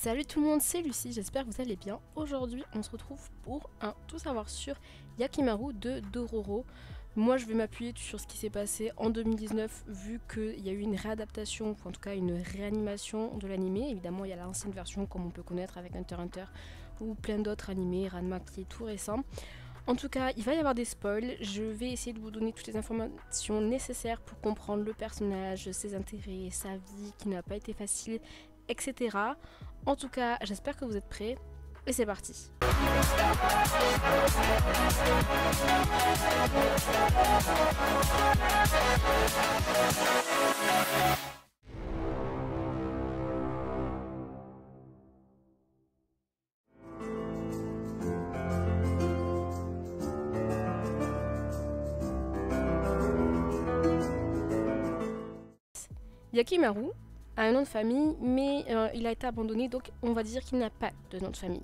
Salut tout le monde, c'est Lucie, j'espère que vous allez bien. Aujourd'hui, on se retrouve pour un tout savoir sur Yakimaru de Dororo. Moi, je vais m'appuyer sur ce qui s'est passé en 2019, vu qu'il y a eu une réadaptation, ou en tout cas une réanimation de l'animé. Évidemment, il y a l'ancienne version, comme on peut connaître avec Hunter x Hunter, ou plein d'autres animés, Ranma qui est tout récent. En tout cas, il va y avoir des spoils. Je vais essayer de vous donner toutes les informations nécessaires pour comprendre le personnage, ses intérêts, sa vie qui n'a pas été facile, etc. En tout cas, j'espère que vous êtes prêts. Et c'est parti. Yakimaru a un nom de famille, mais il a été abandonné, donc on va dire qu'il n'a pas de nom de famille.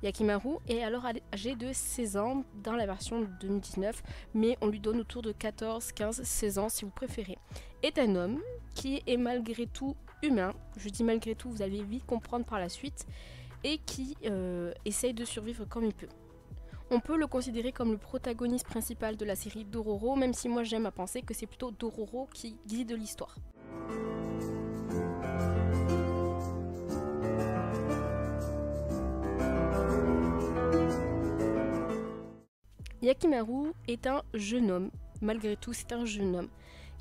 Yakimaru est alors âgé de 16 ans dans la version de 2019, mais on lui donne autour de 14, 15, 16 ans si vous préférez. Est un homme qui est malgré tout humain, je dis malgré tout, vous allez vite comprendre par la suite, et qui essaye de survivre comme il peut. On peut le considérer comme le protagoniste principal de la série Dororo, même si moi j'aime à penser que c'est plutôt Dororo qui guide l'histoire. Yakimaru est un jeune homme, malgré tout c'est un jeune homme,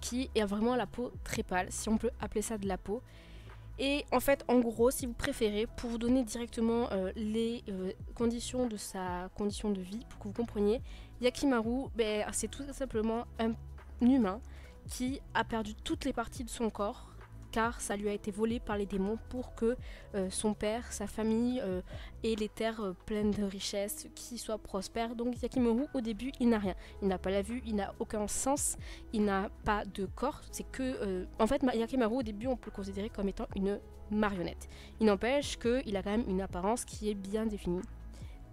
qui a vraiment la peau très pâle, si on peut appeler ça de la peau. Et en fait, en gros, si vous préférez, pour vous donner directement les conditions de sa condition de vie, pour que vous compreniez, Yakimaru, c'est tout simplement un humain qui a perdu toutes les parties de son corps, car ça lui a été volé par les démons pour que son père, sa famille ait les terres pleines de richesses, qui soient prospères. Donc Yakimaru, au début, il n'a rien. Il n'a pas la vue, il n'a aucun sens, il n'a pas de corps. C'est que... en fait, Yakimaru, au début, on peut le considérer comme étant une marionnette. Il n'empêche qu'il a quand même une apparence qui est bien définie.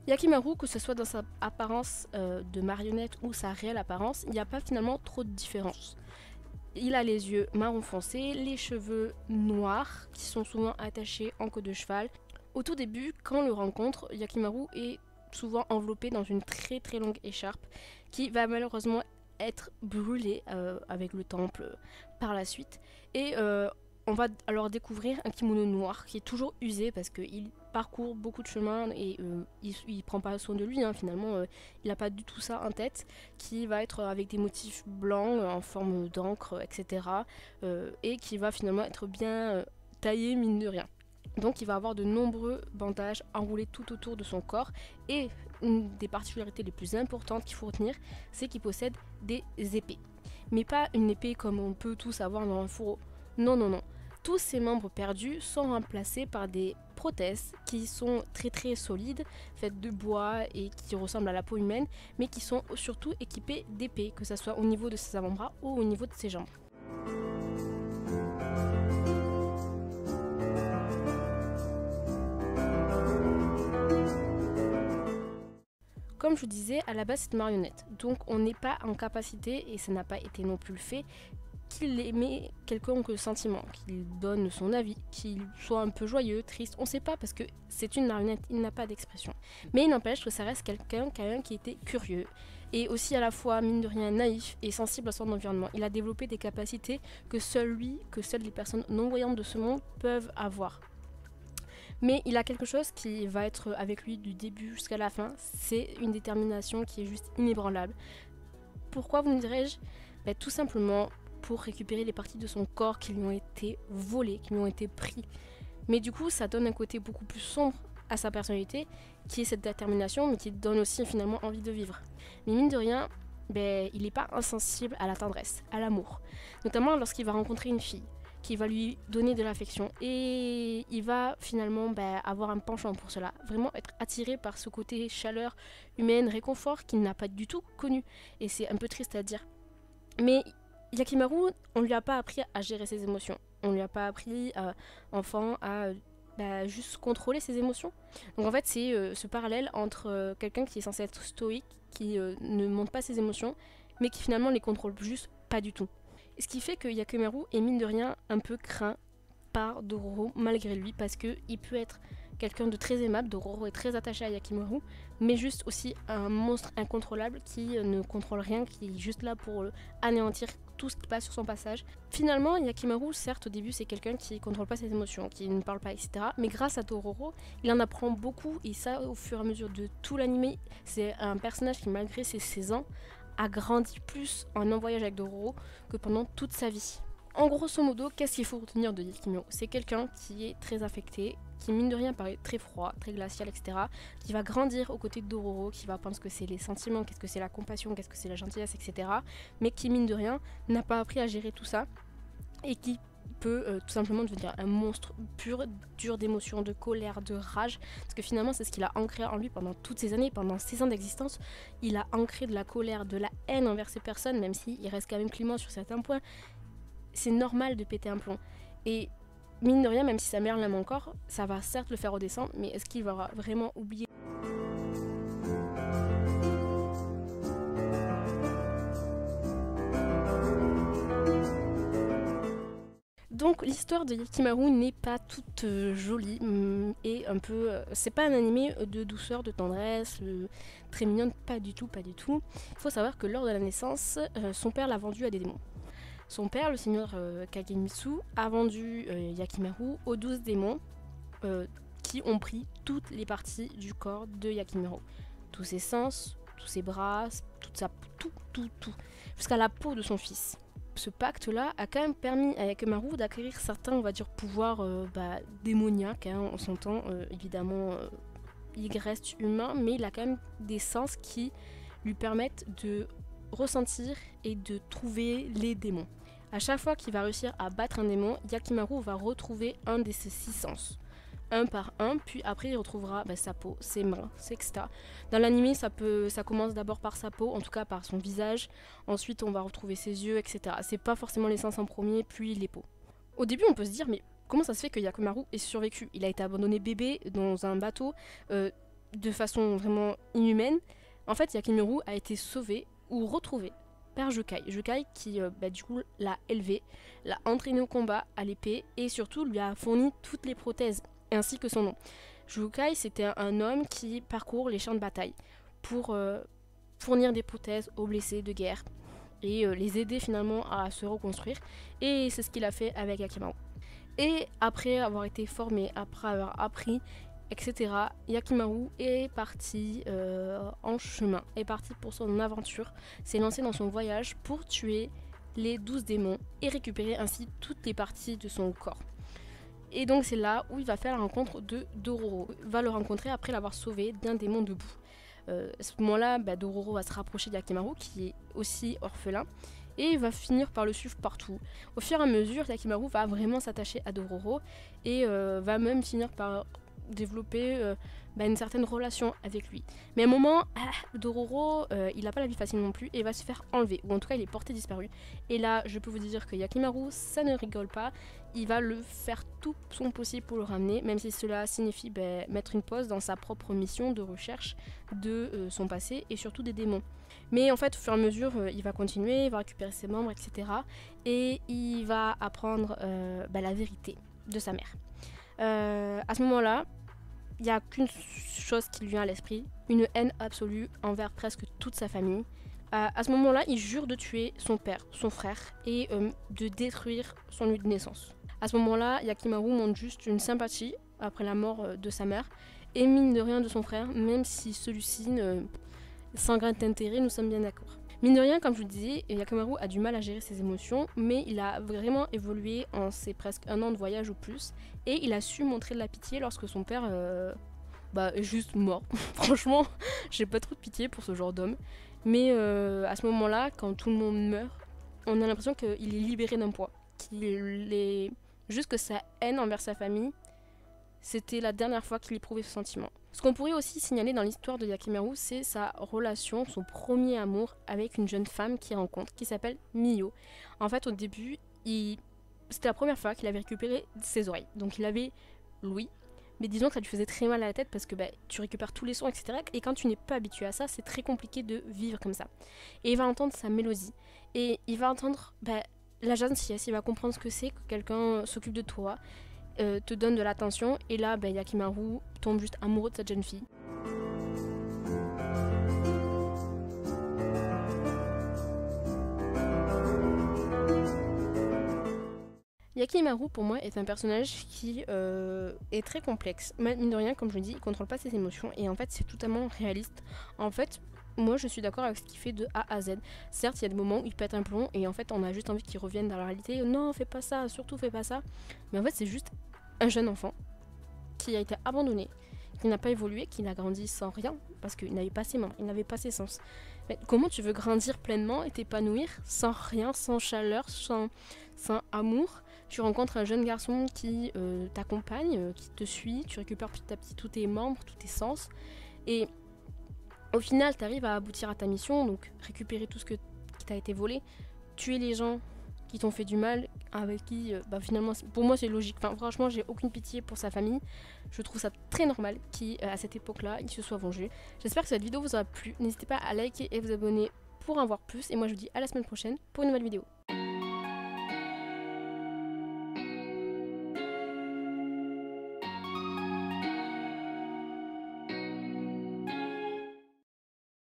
Yakimaru, que ce soit dans sa apparence de marionnette ou sa réelle apparence, il n'y a pas finalement trop de différence. Il a les yeux marron foncé, les cheveux noirs qui sont souvent attachés en queue de cheval. Au tout début, quand on le rencontre, Yakimaru est souvent enveloppé dans une très longue écharpe qui va malheureusement être brûlée avec le temple par la suite. Et on va alors découvrir un kimono noir qui est toujours usé parce qu'il parcourt beaucoup de chemins et il prend pas soin de lui, hein, finalement il n'a pas du tout ça en tête, qui va être avec des motifs blancs en forme d'encre, etc. Et qui va finalement être bien taillé mine de rien. Donc il va avoir de nombreux bandages enroulés tout autour de son corps, et une des particularités les plus importantes qu'il faut retenir, c'est qu'il possède des épées. Mais pas une épée comme on peut tous avoir dans un fourreau. Non. Tous ces membres perdus sont remplacés par des prothèses qui sont très solides, faites de bois et qui ressemblent à la peau humaine, mais qui sont surtout équipées d'épées, que ce soit au niveau de ses avant-bras ou au niveau de ses jambes. Comme je vous disais, à la base c'est une marionnette, donc on n'est pas en capacité, et ça n'a pas été non plus le fait, qu'il aimait quelconque sentiment, qu'il donne son avis, qu'il soit un peu joyeux, triste, on sait pas parce que c'est une marionnette, il n'a pas d'expression. Mais il n'empêche que ça reste quelqu'un qui était curieux et aussi à la fois, mine de rien, naïf et sensible à son environnement. Il a développé des capacités que seul lui, que seules les personnes non-voyantes de ce monde peuvent avoir. Mais il a quelque chose qui va être avec lui du début jusqu'à la fin, c'est une détermination qui est juste inébranlable. Pourquoi, vous me dirais-je ? Tout simplement pour récupérer les parties de son corps qui lui ont été volées, qui lui ont été pris. Mais du coup, ça donne un côté beaucoup plus sombre à sa personnalité, qui est cette détermination, mais qui donne aussi finalement envie de vivre. Mais mine de rien, il n'est pas insensible à la tendresse, à l'amour. Notamment lorsqu'il va rencontrer une fille qui va lui donner de l'affection, et il va finalement avoir un penchant pour cela, vraiment être attiré par ce côté chaleur humaine, réconfort qu'il n'a pas du tout connu, et c'est un peu triste à dire. Mais Yakimaru, on lui a pas appris à gérer ses émotions, on lui a pas appris enfant à juste contrôler ses émotions. Donc en fait c'est ce parallèle entre quelqu'un qui est censé être stoïque, qui ne montre pas ses émotions, mais qui finalement les contrôle juste pas du tout. Ce qui fait que Yakimaru est mine de rien un peu craint par Dororo malgré lui, parce qu'il peut être quelqu'un de très aimable. Dororo est très attaché à Yakimaru, mais juste aussi un monstre incontrôlable qui ne contrôle rien, qui est juste là pour anéantir tout ce qui passe sur son passage. Finalement, Yakimaru, certes, au début, c'est quelqu'un qui ne contrôle pas ses émotions, qui ne parle pas, etc. Mais grâce à Dororo, il en apprend beaucoup, et ça, au fur et à mesure de tout l'anime, c'est un personnage qui, malgré ses 16 ans, a grandi plus en un voyage avec Dororo que pendant toute sa vie. En grosso modo, qu'est-ce qu'il faut retenir de Yakimaru? C'est quelqu'un qui est très affecté, qui mine de rien paraît très froid, très glacial, etc. Qui va grandir aux côtés de Dororo, qui va apprendre ce que c'est les sentiments, qu'est-ce que c'est la compassion, qu'est-ce que c'est la gentillesse, etc. Mais qui mine de rien n'a pas appris à gérer tout ça et qui peut tout simplement devenir un monstre pur, dur d'émotions, de colère, de rage, parce que finalement c'est ce qu'il a ancré en lui pendant toutes ces années, pendant 6 ans d'existence. Il a ancré de la colère, de la haine envers ces personnes, même s'il reste quand même clément sur certains points. C'est normal de péter un plomb. Et mine de rien, même si sa mère l'aime encore, ça va certes le faire redescendre, mais est-ce qu'il va vraiment oublier? Donc l'histoire de Yakimaru n'est pas toute jolie et un peu... c'est pas un animé de douceur, de tendresse, très mignonne, pas du tout, pas du tout. Il faut savoir que lors de la naissance, son père l'a vendu à des démons. Son père, le seigneur Kagemitsu, a vendu Yakimaru aux 12 démons qui ont pris toutes les parties du corps de Yakimaru. Tous ses sens, tous ses bras, toute sa peau, tout, jusqu'à la peau de son fils. Ce pacte-là a quand même permis à Yakimaru d'acquérir certains, on va dire, pouvoirs démoniaques. Hein, on s'entend, évidemment, il reste humain, mais il a quand même des sens qui lui permettent de ressentir et de trouver les démons. À chaque fois qu'il va réussir à battre un démon, Yakimaru va retrouver un de ses 6 sens. Un par un, puis après il retrouvera sa peau, ses mains, etc. Dans l'anime, ça commence d'abord par sa peau, en tout cas par son visage. Ensuite, on va retrouver ses yeux, etc. C'est pas forcément les sens en premier, puis les peaux. Au début, on peut se dire, mais comment ça se fait que Yakimaru ait survécu? Il a été abandonné bébé dans un bateau de façon vraiment inhumaine. En fait, Yakimaru a été sauvé ou retrouvé par Jukai. Jukai qui du coup l'a élevé, l'a entraîné au combat à l'épée et surtout lui a fourni toutes les prothèses ainsi que son nom. Jukai, c'était un homme qui parcourt les champs de bataille pour fournir des prothèses aux blessés de guerre et les aider finalement à se reconstruire, et c'est ce qu'il a fait avec Yakimaru. Et après avoir été formé, après avoir appris, etc., Yakimaru est parti en chemin, est parti pour son aventure, s'est lancé dans son voyage pour tuer les 12 démons et récupérer ainsi toutes les parties de son corps. Et donc c'est là où il va faire la rencontre de Dororo. Il va le rencontrer après l'avoir sauvé d'un démon debout. À ce moment-là, Dororo va se rapprocher de Yakimaru, qui est aussi orphelin, et il va finir par le suivre partout. Au fur et à mesure, Yakimaru va vraiment s'attacher à Dororo et va même finir par développer une certaine relation avec lui. Mais à un moment, Dororo, il n'a pas la vie facile non plus et va se faire enlever, ou en tout cas il est porté disparu. Et là, je peux vous dire que Yakimaru, ça ne rigole pas. Il va le faire tout son possible pour le ramener, même si cela signifie mettre une pause dans sa propre mission de recherche de son passé et surtout des démons. Mais en fait, au fur et à mesure, il va continuer, il va récupérer ses membres, etc. Et il va apprendre la vérité de sa mère. À ce moment-là, il n'y a qu'une chose qui lui vient à l'esprit, une haine absolue envers presque toute sa famille. À ce moment-là, il jure de tuer son père, son frère, et de détruire son lieu de naissance. À ce moment-là, Yakimaru montre juste une sympathie après la mort de sa mère, et mine de rien de son frère, même si celui-ci, sans grand intérêt, nous sommes bien d'accord. Mine de rien, comme je vous le disais, Yakimaru a du mal à gérer ses émotions, mais il a vraiment évolué en ses presque 1 an de voyage ou plus, et il a su montrer de la pitié lorsque son père est juste mort. Franchement, j'ai pas trop de pitié pour ce genre d'homme, mais à ce moment-là, quand tout le monde meurt, on a l'impression qu'il est libéré d'un poids, juste que sa haine envers sa famille, c'était la dernière fois qu'il éprouvait ce sentiment. Ce qu'on pourrait aussi signaler dans l'histoire de Yakimaru, c'est sa relation, son premier amour avec une jeune femme qu'il rencontre, qui s'appelle Miyo. En fait, au début, c'était la première fois qu'il avait récupéré ses oreilles. Donc il avait l'ouïe, mais disons que ça lui faisait très mal à la tête parce que tu récupères tous les sons, etc. Et quand tu n'es pas habitué à ça, c'est très compliqué de vivre comme ça. Et il va entendre sa mélodie. Et il va entendre la gentillesse, il va comprendre ce que c'est que quelqu'un s'occupe de toi. te donne de l'attention et là Yakimaru tombe juste amoureux de cette jeune fille. Yakimaru pour moi est un personnage qui est très complexe. Mine de rien, comme je le dis, il contrôle pas ses émotions et en fait c'est totalement réaliste. En fait, moi je suis d'accord avec ce qu'il fait de A à Z. Certes, il y a des moments où il pète un plomb et en fait on a juste envie qu'il revienne dans la réalité. Non, fais pas ça, surtout fais pas ça. Mais en fait c'est juste un jeune enfant qui a été abandonné, qui n'a pas évolué, qui n'a grandi sans rien parce qu'il n'avait pas ses membres, il n'avait pas ses sens. Mais comment tu veux grandir pleinement et t'épanouir sans rien, sans chaleur, sans amour? Tu rencontres un jeune garçon qui t'accompagne, qui te suit, tu récupères petit à petit tous tes membres, tous tes sens. Et au final, tu arrives à aboutir à ta mission, donc récupérer tout ce qui t'a été volé, tuer les gens qui t'ont fait du mal, avec qui, finalement, pour moi c'est logique. Enfin, franchement, j'ai aucune pitié pour sa famille. Je trouve ça très normal qu'à cette époque-là, il se soit vengé. J'espère que cette vidéo vous aura plu. N'hésitez pas à liker et vous abonner pour en voir plus. Et moi, je vous dis à la semaine prochaine pour une nouvelle vidéo.